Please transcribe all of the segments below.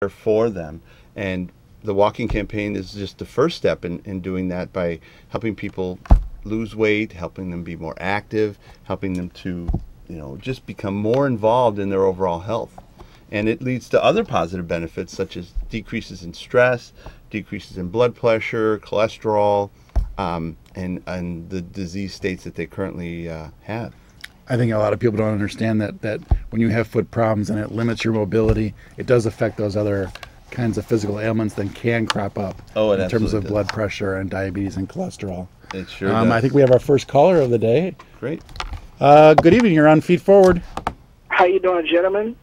for them. And the walking campaign is just the first step in doing that, by helping people lose weight, helping them be more active, helping them to, just become more involved in their overall health. And it leads to other positive benefits, such as decreases in stress, decreases in blood pressure, cholesterol, and the disease states that they currently have. I think a lot of people don't understand that when you have foot problems and it limits your mobility, it does affect those other kinds of physical ailments that can crop up in terms of blood pressure and diabetes and cholesterol. It sure does. I think we have our first caller of the day. Great. Good evening. You're on Feet Forward. How you doing, gentlemen?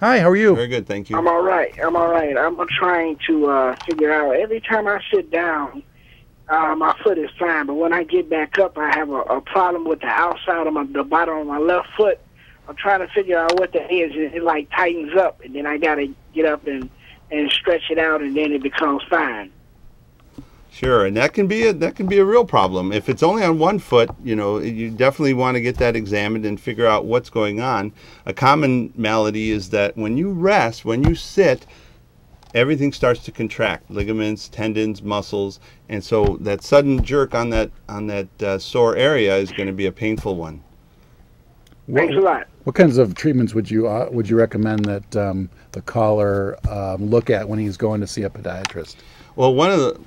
Hi, how are you? Very good, thank you. I'm all right. I'm trying to figure out, every time I sit down, my foot is fine, but when I get back up, I have a problem with the outside of the bottom of my left foot. I'm trying to figure out what that is. It like tightens up, and then I got to get up and stretch it out, and then it becomes fine. Sure, and that can be a real problem. If it's only on one foot, you definitely want to get that examined and figure out what's going on. A common malady is that when you rest, when you sit, everything starts to contract, ligaments, tendons, muscles, and so that sudden jerk on that sore area is going to be a painful one. Thanks a lot. What kinds of treatments would you recommend that the caller look at when he's going to see a podiatrist? Well,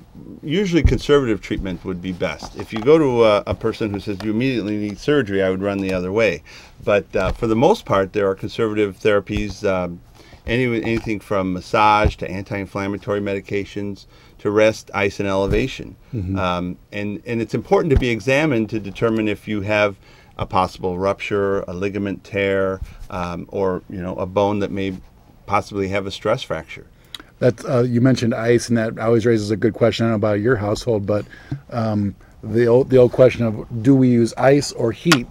usually conservative treatment would be best. If you go to a person who says you immediately need surgery, I would run the other way. But for the most part, there are conservative therapies, anything from massage to anti-inflammatory medications to rest, ice, and elevation. Mm-hmm. And it's important to be examined to determine if you have a possible rupture, a ligament tear, or a bone that may possibly have a stress fracture. You mentioned ice, and that always raises a good question. I don't know about your household, but the old question of, do we use ice or heat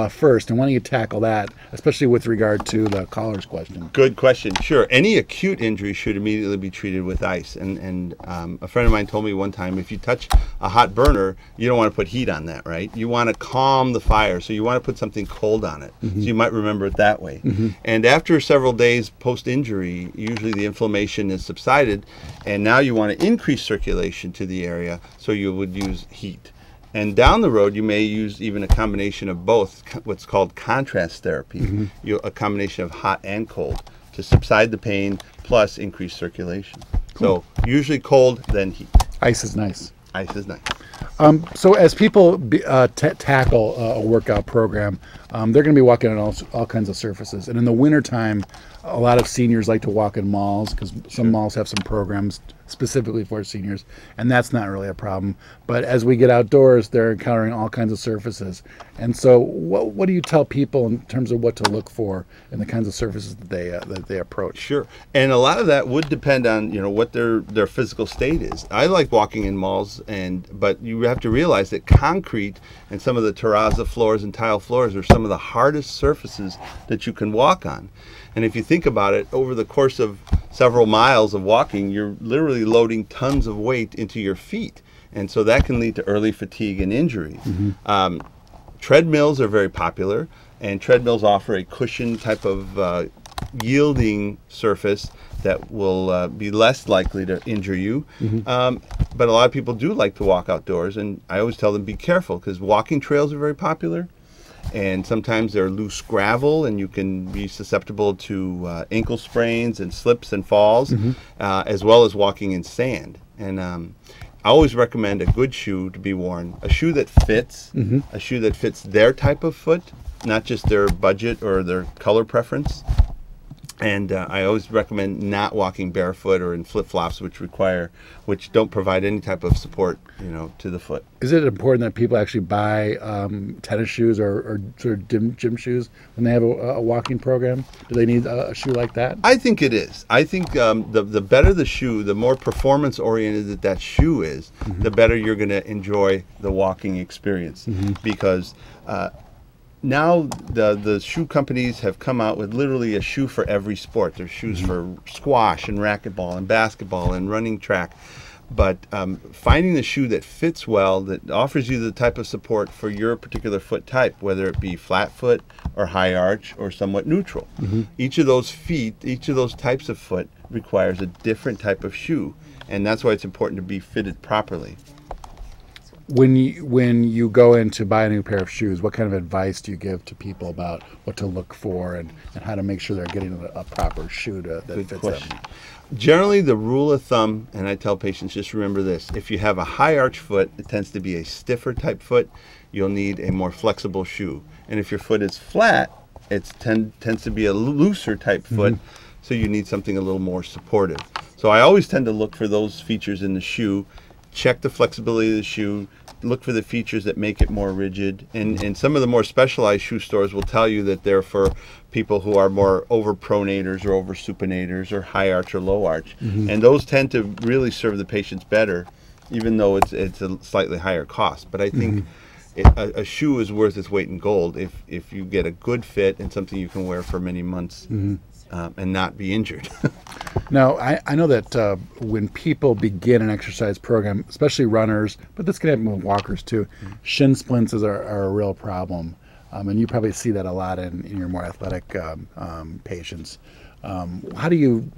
first? And why don't you tackle that, especially with regard to the caller's question? Good question. Sure. Any acute injury should immediately be treated with ice. And a friend of mine told me one time, if you touch a hot burner, you don't want to put heat on that, right? You want to calm the fire, so you want to put something cold on it. Mm-hmm. So you might remember it that way. Mm-hmm. And after several days post-injury, usually the inflammation is subsided, and now you want to increase circulation to the area, so you would use heat. And down the road, you may use even a combination of both, what's called contrast therapy, mm-hmm. A combination of hot and cold to subside the pain plus increase circulation. Cool. So usually cold, then heat. Ice is nice. Ice is nice. So as people tackle a workout program, they're going to be walking on all kinds of surfaces. And in the wintertime, a lot of seniors like to walk in malls, because some malls have some programs specifically for seniors, and that's not really a problem. But as we get outdoors, they're encountering all kinds of surfaces. And so what do you tell people in terms of what to look for in the kinds of surfaces that they approach? Sure. And a lot of that would depend on what their physical state is. I like walking in malls, but you have to realize that concrete and some of the terrazzo floors and tile floors are some of the hardest surfaces that you can walk on. And if you think about it, over the course of several miles of walking, you're literally loading tons of weight into your feet. And so that can lead to early fatigue and injury. Mm-hmm. Treadmills are very popular, and treadmills offer a cushion type of yielding surface that will be less likely to injure you. Mm-hmm. But a lot of people do like to walk outdoors, and I always tell them be careful, because walking trails are very popular. And sometimes they're loose gravel, and you can be susceptible to ankle sprains and slips and falls, mm-hmm. As well as walking in sand. And I always recommend a good shoe to be worn, a shoe that fits, mm-hmm. a shoe that fits their type of foot, not just their budget or their color preference. And I always recommend not walking barefoot or in flip-flops, which don't provide any type of support, to the foot. Is it important that people actually buy tennis shoes or sort of gym shoes when they have a walking program? Do they need a shoe like that? I think it is. I think the better the shoe, the more performance-oriented that shoe is, mm-hmm. the better you're going to enjoy the walking experience, mm-hmm. because now the shoe companies have come out with literally a shoe for every sport. There's shoes mm-hmm. for squash and racquetball and basketball and running track. But finding the shoe that fits well, that offers you the type of support for your particular foot type, whether it be flat foot or high arch or somewhat neutral. Each of those feet, each of those types of foot requires a different type of shoe, and that's why it's important to be fitted properly. When you go in to buy a new pair of shoes, what kind of advice do you give to people about what to look for and how to make sure they're getting a proper shoe that fits them? Generally, the rule of thumb, and I tell patients, just remember this: if you have a high arch foot, it tends to be a stiffer type foot. You'll need a more flexible shoe. And if your foot is flat, it tends to be a looser type foot, so you need something a little more supportive. So I always tend to look for those features in the shoe, check the flexibility of the shoe, look for the features that make it more rigid. And some of the more specialized shoe stores will tell you that they're for people who are more over-pronators or over-supinators or high arch or low arch. And those tend to really serve the patients better, even though it's a slightly higher cost. But I think a shoe is worth its weight in gold if you get a good fit and something you can wear for many months and not be injured. Now, I know that when people begin an exercise program, especially runners, but this can happen with walkers too, shin splints are a real problem. And you probably see that a lot in your more athletic patients. How do you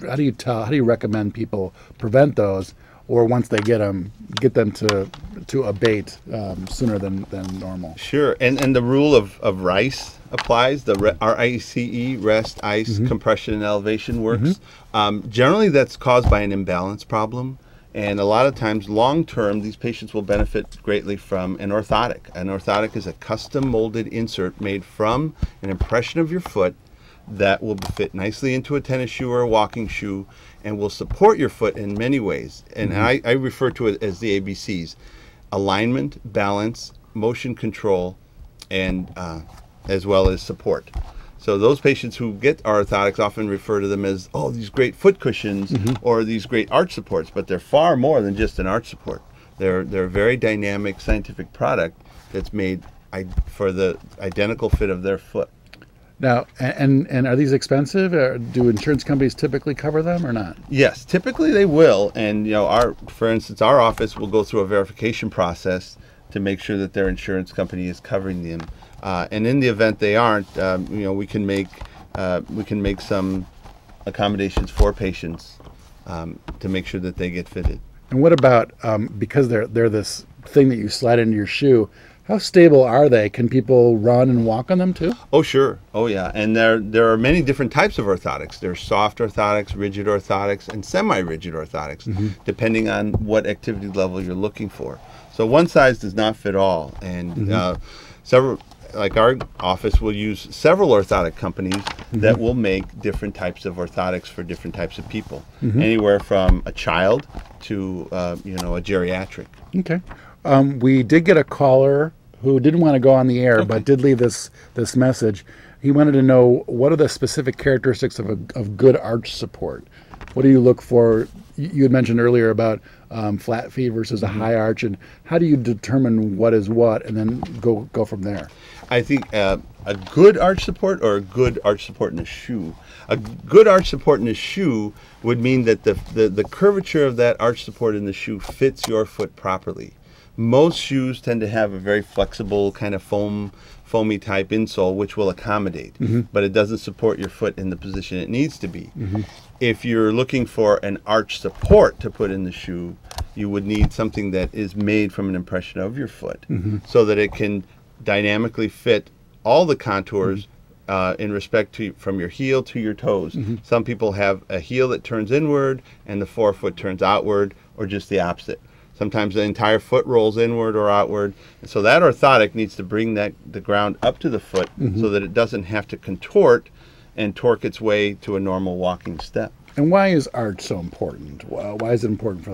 recommend people prevent those, or once they get them to abate sooner than normal? Sure, and the rule of RICE applies. The RICE, rest, ice, compression, and elevation works. Generally, that's caused by an imbalance problem. And a lot of times, long term, these patients will benefit greatly from an orthotic. An orthotic is a custom molded insert made from an impression of your foot that will fit nicely into a tennis shoe or a walking shoe and will support your foot in many ways. And I refer to it as the ABCs: alignment, balance, motion control, and as well as support. So those patients who get orthotics often refer to them as, oh, these great foot cushions or these great arch supports, but they're far more than just an arch support. They're a very dynamic scientific product that's made for the identical fit of their foot. Now, and are these expensive? Do insurance companies typically cover them or not? Yes, typically they will. And for instance, our office will go through a verification process to make sure that their insurance company is covering them. And in the event they aren't, we can make some accommodations for patients to make sure that they get fitted. And what about because they're this thing that you slide into your shoe? How stable are they? Can people run and walk on them too? Oh, sure. Oh, yeah. And there are many different types of orthotics. There's soft orthotics, rigid orthotics, and semi-rigid orthotics, depending on what activity level you're looking for. So one size does not fit all. And like our office will use several orthotic companies that will make different types of orthotics for different types of people, anywhere from a child to a geriatric. Okay. We did get a caller who didn't want to go on the air, but did leave this message. He wanted to know, what are the specific characteristics of good arch support? What do you look for? You had mentioned earlier about flat feet versus a high arch, and how do you determine what is what, and then go from there? I think a good arch support or a good arch support in a shoe. A good arch support in a shoe would mean that the curvature of that arch support in the shoe fits your foot properly. Most shoes tend to have a very flexible kind of foamy type insole, which will accommodate, but it doesn't support your foot in the position it needs to be. If you're looking for an arch support to put in the shoe, you would need something that is made from an impression of your foot, so that it can dynamically fit all the contours in respect to from your heel to your toes. Some people have a heel that turns inward and the forefoot turns outward, or just the opposite. Sometimes the entire foot rolls inward or outward. And so that orthotic needs to bring the ground up to the foot so that it doesn't have to contort and torque its way to a normal walking step. And why is arch so important? Why is it important for